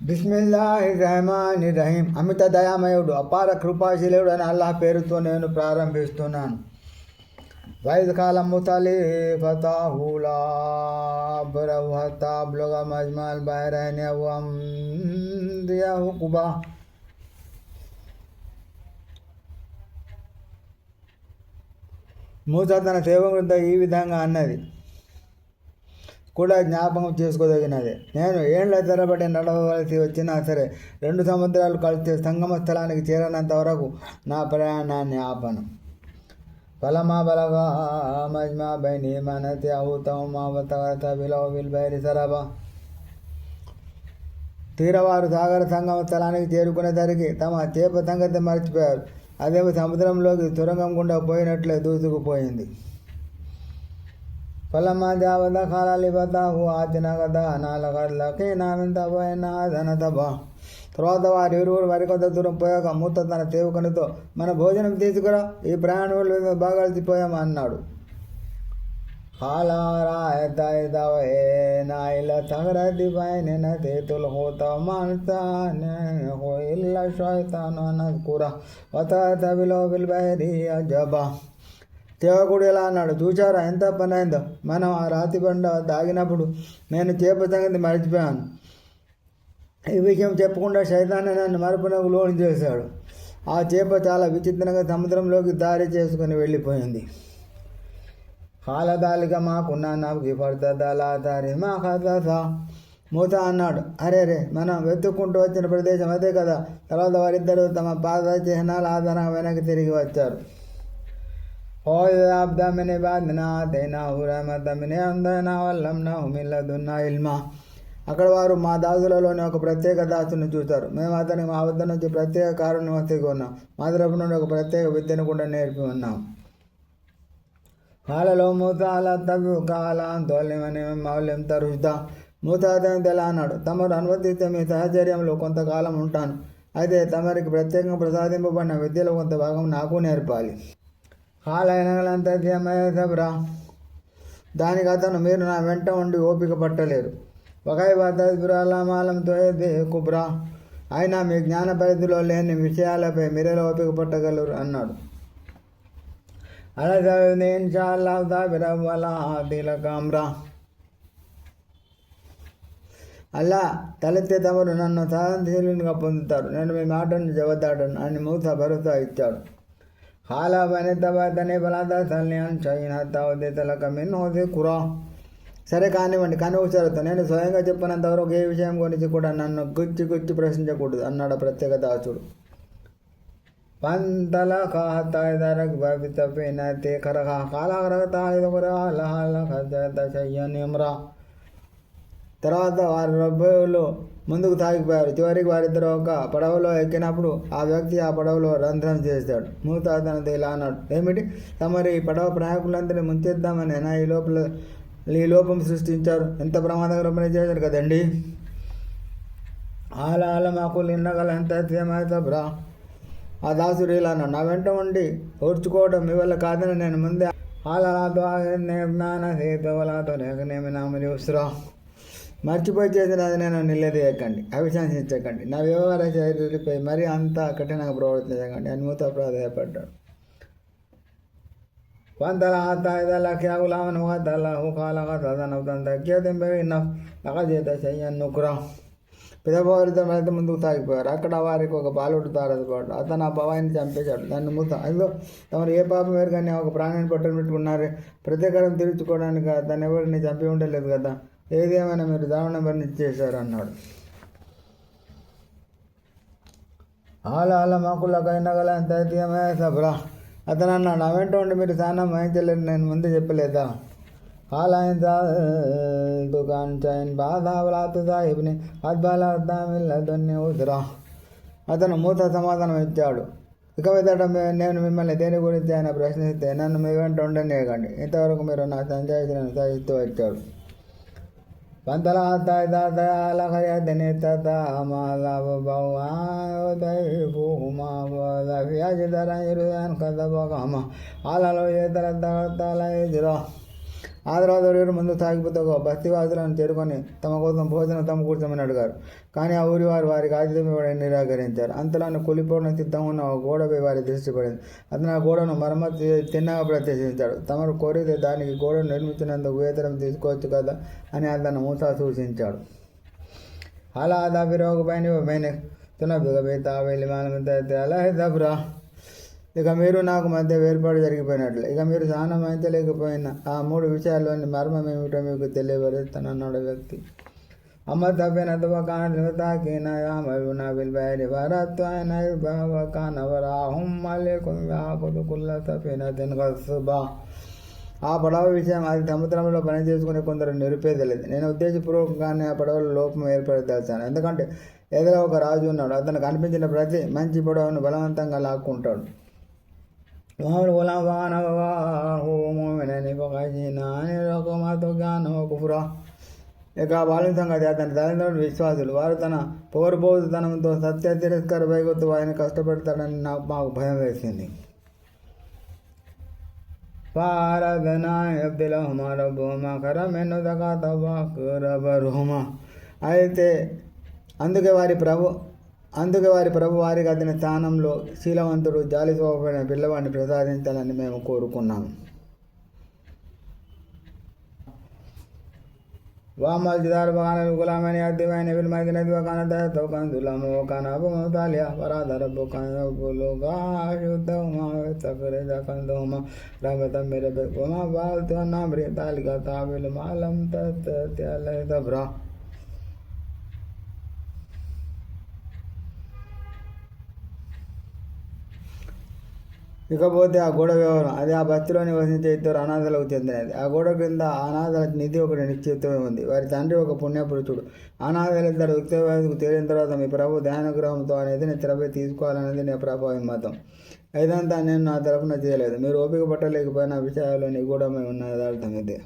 బిస్మిల్లాహిర్రహమానిర్రహీం. అమిత దయామయుడు అపార కృపాశీలుడు అని అల్లాహ్ పేరుతో నేను ప్రారంభిస్తున్నాను. వైద్ కాలం ముతలి ఫతాహులా బ్రహ్మతాబ్లుగ మజ్మల్ బైరైన్ కుబా. మూసా తన సేవకుడితో ఈ విధంగా అన్నది కూడా జ్ఞాపకం చేసుకోదగినదే. నేను ఏళ్ల తరబడి నడవవలసి వచ్చినా సరే 2 సముద్రాలు కలిస్తే సంగమ స్థలానికి చేరనంత వరకు నా ప్రయాణాన్ని ఆపను. ఫలమా బలగా మజ్మా బైని మనతి అవుతాం బైరి సరబా. తీరవారు సాగర సంగమ స్థలానికి చేరుకునేసరికి తమ చేప సంగతి మర్చిపోయారు. అదేమో సముద్రంలోకి సొరంగం గుండా పోయినట్లే దూసుకుపోయింది. ఫలమా జావద ఖాళీ బతాహు ఆచిన కదా నాలుగకి నామింత పోయినా ధన తబా. తర్వాత వారు ఇరువురు మరికొంత దూరం పోయాక మూత తన సేవకునితో, మన భోజనం తీసుకురా, ఈ ప్రయాణంలో బాగా అలసిపోయామా అన్నాడు. సేవకుడు ఎలా అన్నాడు, చూచారా ఎంత పని అయిందో. మనం ఆ రాతి బండ దాగినప్పుడు నేను చేప సంగతి మర్చిపోయాను. ఈ విషయం చెప్పకుండా శైతాన్ని నన్ను మరుపునకు లోను చేశాడు. ఆ చేప చాలా విచిత్రంగా సముద్రంలోకి దారి చేసుకుని వెళ్ళిపోయింది. కాలదాలిగా మాకున్నా నాకు పడుతుందా దారి మా కథ. మూత అన్నాడు, అరే మనం వెతుక్కుంటూ వచ్చిన ప్రదేశం అదే కదా. తర్వాత వారిద్దరూ తమ పాద చిహ్నాల ఆధారంగా వెనక్కి తిరిగి వచ్చారు. అక్కడ వారు మా దాసులలోని ఒక ప్రత్యేక దాసుని చూశారు. మేము అతనికి మా వద్ద నుంచి ప్రత్యేక కారుని వస్తూ ఉన్నాం. మా తరపు నుండి ఒక ప్రత్యేక విద్యను కూడా నేర్పి ఉన్నాం. కాలలో మూత అలా తవ్వు కాలం తోలిమని మౌల్యం తరుస్తా. మూత అతనితో ఎలా అన్నాడు, తమరు అనుమతిస్తే మీ సహచర్యంలో కొంతకాలం ఉంటాను. అయితే తమరికి ప్రత్యేకంగా ప్రసాదింపబడిన విద్యలో కొంత భాగం నాకు నేర్పాలి. కాలైనంతబ్రా. దానికి అతను, మీరు నా వెంట ఉండి ఓపిక పట్టలేరు. వకైబురాలమాలంతో కుబ్రా. అయినా మీ జ్ఞాన పరిధిలో లేని విషయాలపై మీరెలా ఓపిక పట్టగలరు అన్నాడు. అలా చదివింది ఇన్షాల్లాహ్రా. అలా తలెత్తే తమరు నన్ను సహనశీలునిగా పొందుతారు. నేను మీ మాటను జవదాడను అని మూస భరోసా ఇచ్చాడు. కురా. సరే కానివ్వండి, కానీ ఒకసారితో నేను స్వయంగా చెప్పినంతవరకు ఏ విషయం గురించి కూడా నన్ను గుచ్చి ప్రశ్నించకూడదు అన్నాడు ప్రత్యేక దాసుడు. పంతల కాతాయిదారకు భవితపిన తేకరగా కాలకరగతాయిరా. తర్వాత వారి రబ్బులు ముందుకు సాగిపోయారు. చివరికి వారిద్దరు ఒక పడవలో ఎక్కినప్పుడు ఆ వ్యక్తి ఆ పడవలో రంధ్రం చేశాడు. మూత అతనితో ఇలా అన్నాడు, ఏమిటి, తమరి ఈ పడవ ప్రయాణికులందరినీ ముంచేద్దామని ఈ లోపం సృష్టించారు. ఎంత ప్రమాదకర పని చేశారు కదండి. ఆల మాకు నిన్నగల ఎంత బ్రా. ఆ దాసుడు ఇలా అన్నాడు, నా వెంట ఉండి ఓర్చుకోవడం మీ వల్ల కాదని నేను ముందే ఉసురా. మర్చిపోయి చేసినది నేను నిలదీయకండి, అవిశ్వసించకండి, నా వ్యవహార శైలిపై మరీ అంత కఠినంగా ప్రవర్తించకండి అని మూత ప్రాధాయపడ్డాడు. పంతల ఆతాయిదలక్యాగులామను కథలకు కాలగా తదనవుతాను తగ్గేత చెయ్యన్నుకురా. పిదవారితో అయితే ముందుకు సాగిపోయారు. అక్కడ వారికి ఒక బాలుడు తారసపాడు. అతను ఆ భవాయిని చంపేశాడు. దాన్ని మూత, అందులో తమరు ఏ పాపం కానీ ఒక ప్రాణిని పట్టుని పెట్టుకున్నారు. ప్రతీకారం తీర్చుకోవడానికి తను ఎవరిని చంపి ఉండలేదు కదా. ఏదేమైనా మీరు దారుణ వర్ణించేశారు అన్నాడు. ఆల మాకులకైనా గల ఎంత సబ్రా. అతను అన్నాడు, నా వెంట ఉండి మీరు స్నానం వహించలేరు, నేను ముందే చెప్పలేదా. అతను మూత సమాధానం ఇచ్చాడు. ఇక మీదట నేను మిమ్మల్ని దేని గురించి ఆయన ప్రశ్నిస్తే నన్ను మీ వెంట ఉండనివ్వకండి. ఇంతవరకు మీరు నా సంజాయిషిని సాగిస్తూ వచ్చాడు. పంతల ఆలలో ఏ తల ఆ తర్వాత ఎవరు ముందు సాగిపోతే ఒక బస్తీవాసులను చేరుకొని తమ కోసం భోజనం కూర్చోమని అడిగారు. కానీ ఆ ఊరి వారు వారికి ఆతిథ్యం ఇవ్వడానికి నిరాకరించారు. అంతలోనే కూలిపోవడం సిద్ధంగా ఉన్న ఒక గోడపై వారి దృష్టి పడింది. అతను ఆ గోడను మరమ్మతు తిన్నగా ప్రత్యక్షించాడు. తమరు కోరితే దానికి గోడను నిర్మించినందుకు వేతనం తీసుకోవచ్చు కదా అని అతను మూసా సూచించాడు. అలా ఆదా ఫిరోగు పైన मैंने तुना బిగబేతా వెళ్ళి అలా దబ్రా. ఇక మీరు నాకు మధ్య వేర్పాటు జరిగిపోయినట్లు. ఇక మీరు స్నానం వహించలేకపోయిన ఆ 3 విషయాల్లోని మర్మం ఏమిటో మీకు తెలియబరుస్తానన్నాడు వ్యక్తి. అమ్మ తప్పిన తువకాన మరునా బిల్బైరి వరత్వాన బావకానవరాహుం మలేకుం వ్యాకుతుకుల్ల సఫిన తినగసుబా. ఆ పడవ విషయం అది సముద్రంలో పనిచేసుకునే కొందరు నిరుపేదలేదు. నేను ఉద్దేశపూర్వకంగానే ఆ పడవలో లోపం ఏర్పడదలిచాను. ఎందుకంటే ఎదురు ఒక రాజు ఉన్నాడు. అతను కనిపించిన ప్రతి మంచి పడవను బలవంతంగా లాక్కుంటాడు. ఇక బాలిన సంగతి అతని తల్లిదండ్రులు విశ్వాసులు. వారు తన పొగరుబోతుతనంతో సత్య తిరస్కార పైగొత్తు వారిని కష్టపెడతాడని మాకు భయం వేసింది. అయితే అందుకే వారి ప్రభు వారికి అతని స్థానంలో శీలవంతుడు జాలి స్వభావమైన పిల్లవాడిని ప్రసాదించాలని మేము కోరుకున్నాము. వామల్ జిదార్ బగానలు గులామని అద్దెమైన విల్మైనది ఒకన దయతో కందులము ఒకన అపమతాలియా వరాధర బుకనులుగా శుద్ధమా సకరే దకందోమ రమతం మెరే బెక్కుమా బాల్తో నామ్రి తాలిగా తావిలు మాలం తత్యలైతబ్రా. ఇకపోతే ఆ గోడ వ్యవహారం. అది ఆ బస్తిలో నివసించే 2 అనాథలకు చెందినది. ఆ గోడ క్రింద అనాథల నిధి ఒకటి నిశ్చితమై ఉంది. వారి తండ్రి ఒక పుణ్యపురుషుడు. అనాథలిద్దరు యుక్తవయసుకు చేరిన తర్వాత మీ ప్రభు ధ్యానగ్రహంతో అనేది తెరపై తీసుకోవాలనేది నా ప్రభావం మతం. ఇదంతా నేను నా తరఫున చేయలేదు. మీరు ఓపిక పట్టలేకపోయిన విషయాల్లో నిగూఢమై ఉన్నది అర్థం ఇదే.